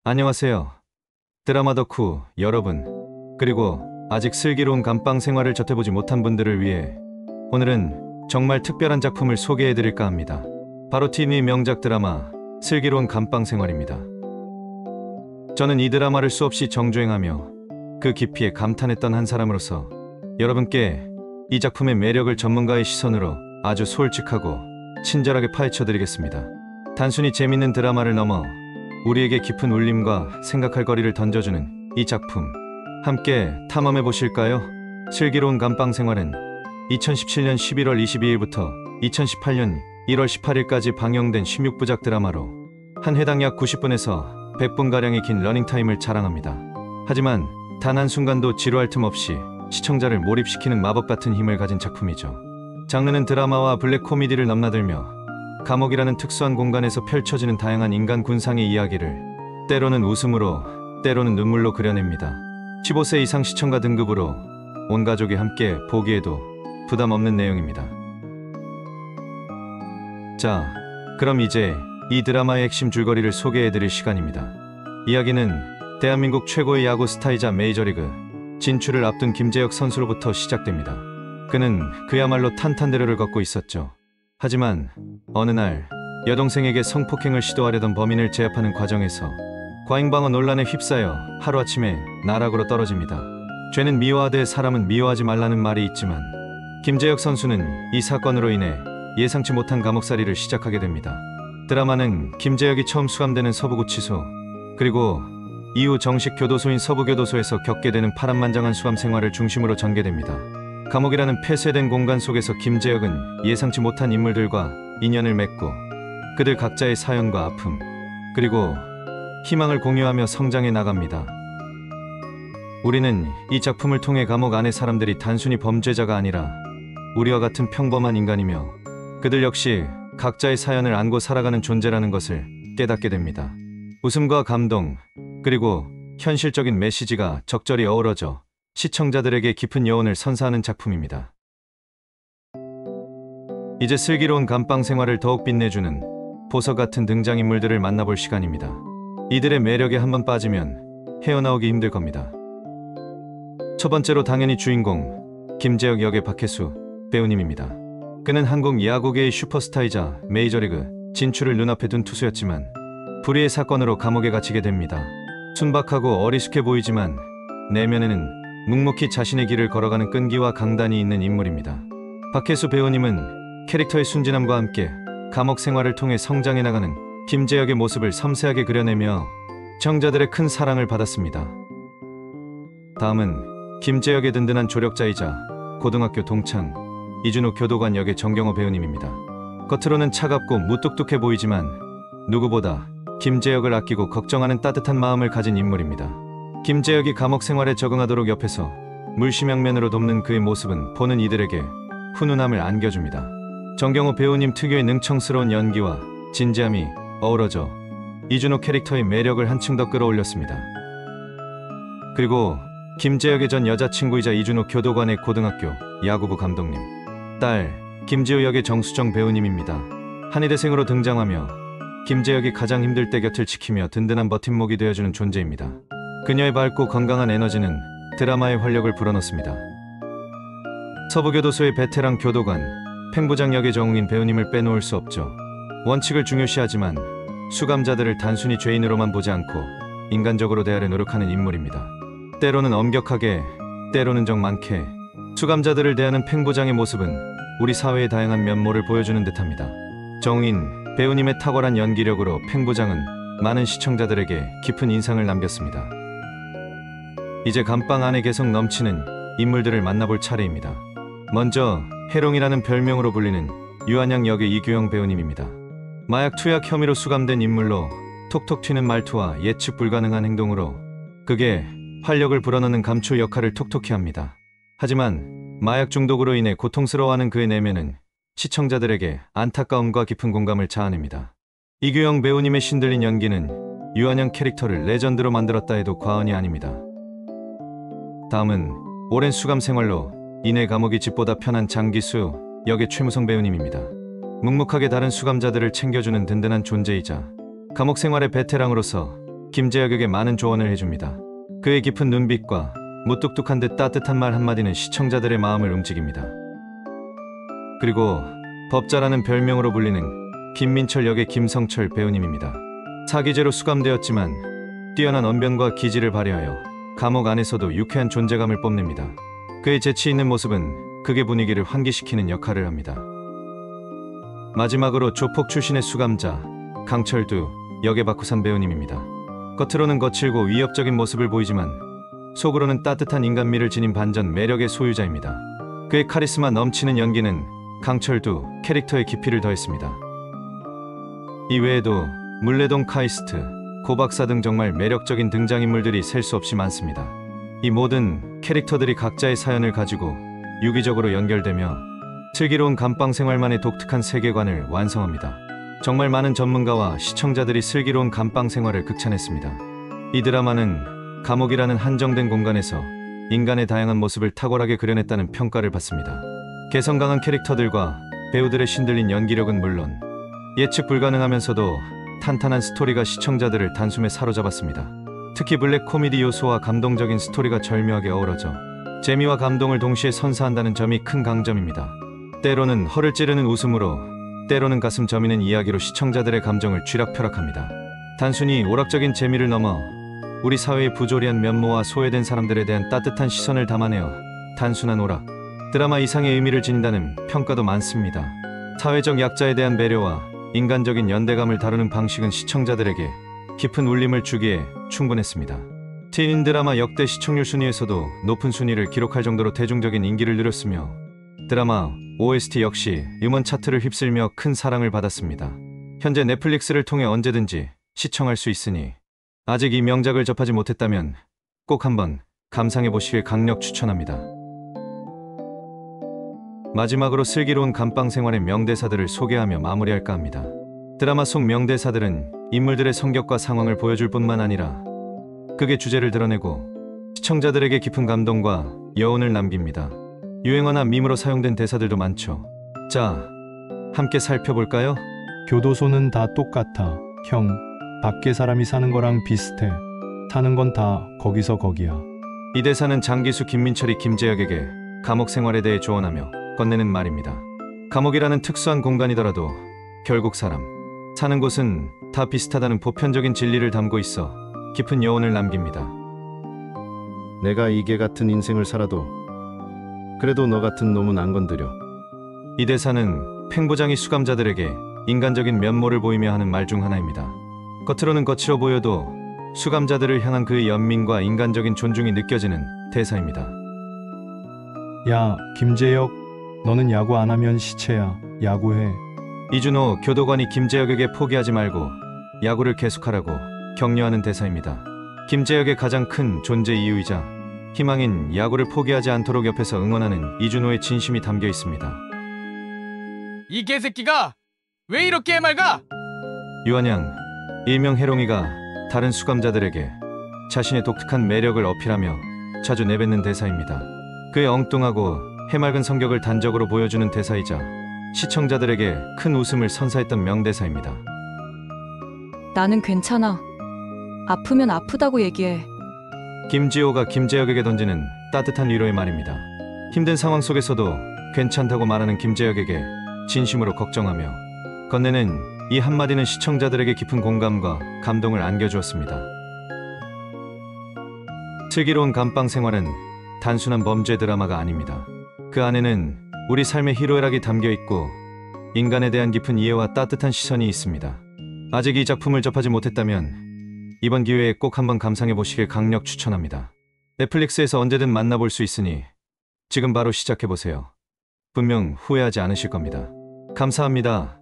안녕하세요. 드라마 덕후 여러분, 그리고 아직 슬기로운 감방 생활을 접해보지 못한 분들을 위해 오늘은 정말 특별한 작품을 소개해드릴까 합니다. 바로 TV 명작 드라마 슬기로운 감방 생활입니다. 저는 이 드라마를 수없이 정주행하며 그 깊이에 감탄했던 한 사람으로서 여러분께 이 작품의 매력을 전문가의 시선으로 아주 솔직하고 친절하게 파헤쳐드리겠습니다. 단순히 재밌는 드라마를 넘어 우리에게 깊은 울림과 생각할 거리를 던져주는 이 작품, 함께 탐험해 보실까요? 슬기로운 감방 생활은 2017년 11월 22일부터 2018년 1월 18일까지 방영된 16부작 드라마로 한 회당 약 90분에서 100분가량의 긴 러닝타임을 자랑합니다. 하지만 단 한순간도 지루할 틈 없이 시청자를 몰입시키는 마법 같은 힘을 가진 작품이죠. 장르는 드라마와 블랙 코미디를 넘나들며 감옥이라는 특수한 공간에서 펼쳐지는 다양한 인간 군상의 이야기를 때로는 웃음으로, 때로는 눈물로 그려냅니다. 15세 이상 시청가 등급으로 온 가족이 함께 보기에도 부담 없는 내용입니다. 자, 그럼 이제 이 드라마의 핵심 줄거리를 소개해드릴 시간입니다. 이야기는 대한민국 최고의 야구 스타이자 메이저리그 진출을 앞둔 김재혁 선수로부터 시작됩니다. 그는 그야말로 탄탄대로를 걷고 있었죠. 하지만 어느 날 여동생에게 성폭행을 시도하려던 범인을 제압하는 과정에서 과잉방어 논란에 휩싸여 하루아침에 나락으로 떨어집니다. 죄는 미워하되 사람은 미워하지 말라는 말이 있지만 김재혁 선수는 이 사건으로 인해 예상치 못한 감옥살이를 시작하게 됩니다. 드라마는 김재혁이 처음 수감되는 서부구치소, 그리고 이후 정식 교도소인 서부교도소에서 겪게 되는 파란만장한 수감 생활을 중심으로 전개됩니다. 감옥이라는 폐쇄된 공간 속에서 김재혁은 예상치 못한 인물들과 인연을 맺고 그들 각자의 사연과 아픔, 그리고 희망을 공유하며 성장해 나갑니다. 우리는 이 작품을 통해 감옥 안의 사람들이 단순히 범죄자가 아니라 우리와 같은 평범한 인간이며 그들 역시 각자의 사연을 안고 살아가는 존재라는 것을 깨닫게 됩니다. 웃음과 감동, 그리고 현실적인 메시지가 적절히 어우러져 시청자들에게 깊은 여운을 선사하는 작품입니다. 이제 슬기로운 감방 생활을 더욱 빛내주는 보석 같은 등장인물들을 만나볼 시간입니다. 이들의 매력에 한번 빠지면 헤어나오기 힘들 겁니다. 첫 번째로 당연히 주인공 김재혁 역의 박혜수 배우님입니다. 그는 한국 야구계의 슈퍼스타이자 메이저리그 진출을 눈앞에 둔 투수였지만 불의의 사건으로 감옥에 갇히게 됩니다. 순박하고 어리숙해 보이지만 내면에는 묵묵히 자신의 길을 걸어가는 끈기와 강단이 있는 인물입니다. 박혜수 배우님은 캐릭터의 순진함과 함께 감옥 생활을 통해 성장해 나가는 김재혁의 모습을 섬세하게 그려내며 시청자들의 큰 사랑을 받았습니다. 다음은 김재혁의 든든한 조력자이자 고등학교 동창 이준호 교도관 역의 정경호 배우님입니다. 겉으로는 차갑고 무뚝뚝해 보이지만 누구보다 김재혁을 아끼고 걱정하는 따뜻한 마음을 가진 인물입니다. 김재혁이 감옥 생활에 적응하도록 옆에서 물심양면으로 돕는 그의 모습은 보는 이들에게 훈훈함을 안겨줍니다. 정경호 배우님 특유의 능청스러운 연기와 진지함이 어우러져 이준호 캐릭터의 매력을 한층 더 끌어올렸습니다. 그리고 김재혁의 전 여자친구이자 이준호 교도관의 고등학교 야구부 감독님, 딸 김지우 역의 정수정 배우님입니다. 한의대생으로 등장하며 김재혁이 가장 힘들 때 곁을 지키며 든든한 버팀목이 되어주는 존재입니다. 그녀의 밝고 건강한 에너지는 드라마의 활력을 불어넣습니다. 서부교도소의 베테랑 교도관 팽부장 역의 정웅인 배우님을 빼놓을 수 없죠. 원칙을 중요시하지만 수감자들을 단순히 죄인으로만 보지 않고 인간적으로 대하려 노력하는 인물입니다. 때로는 엄격하게, 때로는 정 많게 수감자들을 대하는 팽부장의 모습은 우리 사회의 다양한 면모를 보여주는 듯합니다. 정웅인 배우님의 탁월한 연기력으로 팽부장은 많은 시청자들에게 깊은 인상을 남겼습니다. 이제 감방 안에 개성 넘치는 인물들을 만나볼 차례입니다. 먼저 해롱이라는 별명으로 불리는 유한양 역의 이규영 배우님입니다. 마약 투약 혐의로 수감된 인물로 톡톡 튀는 말투와 예측 불가능한 행동으로 극에 활력을 불어넣는 감초 역할을 톡톡히 합니다. 하지만 마약 중독으로 인해 고통스러워하는 그의 내면은 시청자들에게 안타까움과 깊은 공감을 자아냅니다. 이규영 배우님의 신들린 연기는 유한양 캐릭터를 레전드로 만들었다 해도 과언이 아닙니다. 다음은 오랜 수감 생활로 이내 감옥이 집보다 편한 장기수 역의 최무성 배우님입니다. 묵묵하게 다른 수감자들을 챙겨주는 든든한 존재이자 감옥 생활의 베테랑으로서 김재혁에게 많은 조언을 해줍니다. 그의 깊은 눈빛과 무뚝뚝한 듯 따뜻한 말 한마디는 시청자들의 마음을 움직입니다. 그리고 법자라는 별명으로 불리는 김민철 역의 김성철 배우님입니다. 사기죄로 수감되었지만 뛰어난 언변과 기지를 발휘하여 감옥 안에서도 유쾌한 존재감을 뽐냅니다. 그의 재치 있는 모습은 극의 분위기를 환기시키는 역할을 합니다. 마지막으로 조폭 출신의 수감자 강철두 역의 박후산 배우님입니다. 겉으로는 거칠고 위협적인 모습을 보이지만 속으로는 따뜻한 인간미를 지닌 반전 매력의 소유자입니다. 그의 카리스마 넘치는 연기는 강철두 캐릭터의 깊이를 더했습니다. 이외에도 물레동 카이스트, 고박사 등 정말 매력적인 등장인물들이 셀 수 없이 많습니다. 이 모든 캐릭터들이 각자의 사연을 가지고 유기적으로 연결되며 슬기로운 감방 생활만의 독특한 세계관을 완성합니다. 정말 많은 전문가와 시청자들이 슬기로운 감방 생활을 극찬했습니다. 이 드라마는 감옥이라는 한정된 공간에서 인간의 다양한 모습을 탁월하게 그려냈다는 평가를 받습니다. 개성 강한 캐릭터들과 배우들의 신들린 연기력은 물론 예측 불가능하면서도 탄탄한 스토리가 시청자들을 단숨에 사로잡았습니다. 특히 블랙 코미디 요소와 감동적인 스토리가 절묘하게 어우러져 재미와 감동을 동시에 선사한다는 점이 큰 강점입니다. 때로는 허를 찌르는 웃음으로, 때로는 가슴 저미는 이야기로 시청자들의 감정을 쥐락펴락합니다. 단순히 오락적인 재미를 넘어 우리 사회의 부조리한 면모와 소외된 사람들에 대한 따뜻한 시선을 담아내어 단순한 오락, 드라마 이상의 의미를 지닌다는 평가도 많습니다. 사회적 약자에 대한 배려와 인간적인 연대감을 다루는 방식은 시청자들에게 깊은 울림을 주기에 충분했습니다. 티인 드라마 역대 시청률 순위에서도 높은 순위를 기록할 정도로 대중적인 인기를 누렸으며 드라마 OST 역시 음원 차트를 휩쓸며 큰 사랑을 받았습니다. 현재 넷플릭스를 통해 언제든지 시청할 수 있으니 아직 이 명작을 접하지 못했다면 꼭 한번 감상해 보시길 강력 추천합니다. 마지막으로 슬기로운 감방 생활의 명대사들을 소개하며 마무리할까 합니다. 드라마 속 명대사들은 인물들의 성격과 상황을 보여줄 뿐만 아니라 극의 주제를 드러내고 시청자들에게 깊은 감동과 여운을 남깁니다. 유행어나 밈으로 사용된 대사들도 많죠. 자, 함께 살펴볼까요? 교도소는 다 똑같아. 형, 밖에 사람이 사는 거랑 비슷해. 사는 건 다 거기서 거기야. 이 대사는 장기수 김민철이 김재혁에게 감옥 생활에 대해 조언하며 건네는 말입니다. 감옥이라는 특수한 공간이더라도 결국 사는 곳은 다 비슷하다는 보편적인 진리를 담고 있어 깊은 여운을 남깁니다. 내가 이개 같은 인생을 살아도 그래도 너 같은 놈은 안 건드려. 이 대사는 팽부장이 수감자들에게 인간적인 면모를 보이며 하는 말 중 하나입니다. 겉으로는 거칠어 보여도 수감자들을 향한 그의 연민과 인간적인 존중이 느껴지는 대사입니다. 야, 김재혁, 너는 야구 안 하면 시체야. 야구해. 이준호 교도관이 김재혁에게 포기하지 말고 야구를 계속하라고 격려하는 대사입니다. 김재혁의 가장 큰 존재 이유이자 희망인 야구를 포기하지 않도록 옆에서 응원하는 이준호의 진심이 담겨 있습니다. 이 개새끼가 왜 이렇게 해맑아? 유한양, 일명 해롱이가 다른 수감자들에게 자신의 독특한 매력을 어필하며 자주 내뱉는 대사입니다. 그의 엉뚱하고 해맑은 성격을 단적으로 보여주는 대사이자 시청자들에게 큰 웃음을 선사했던 명대사입니다. 나는 괜찮아. 아프면 아프다고 얘기해. 김지호가 김재혁에게 던지는 따뜻한 위로의 말입니다. 힘든 상황 속에서도 괜찮다고 말하는 김재혁에게 진심으로 걱정하며 건네는 이 한마디는 시청자들에게 깊은 공감과 감동을 안겨주었습니다. 슬기로운 감방 생활은 단순한 범죄 드라마가 아닙니다. 그 안에는 우리 삶의 희로애락이 담겨 있고 인간에 대한 깊은 이해와 따뜻한 시선이 있습니다. 아직 이 작품을 접하지 못했다면 이번 기회에 꼭 한번 감상해 보시길 강력 추천합니다. 넷플릭스에서 언제든 만나볼 수 있으니 지금 바로 시작해 보세요. 분명 후회하지 않으실 겁니다. 감사합니다.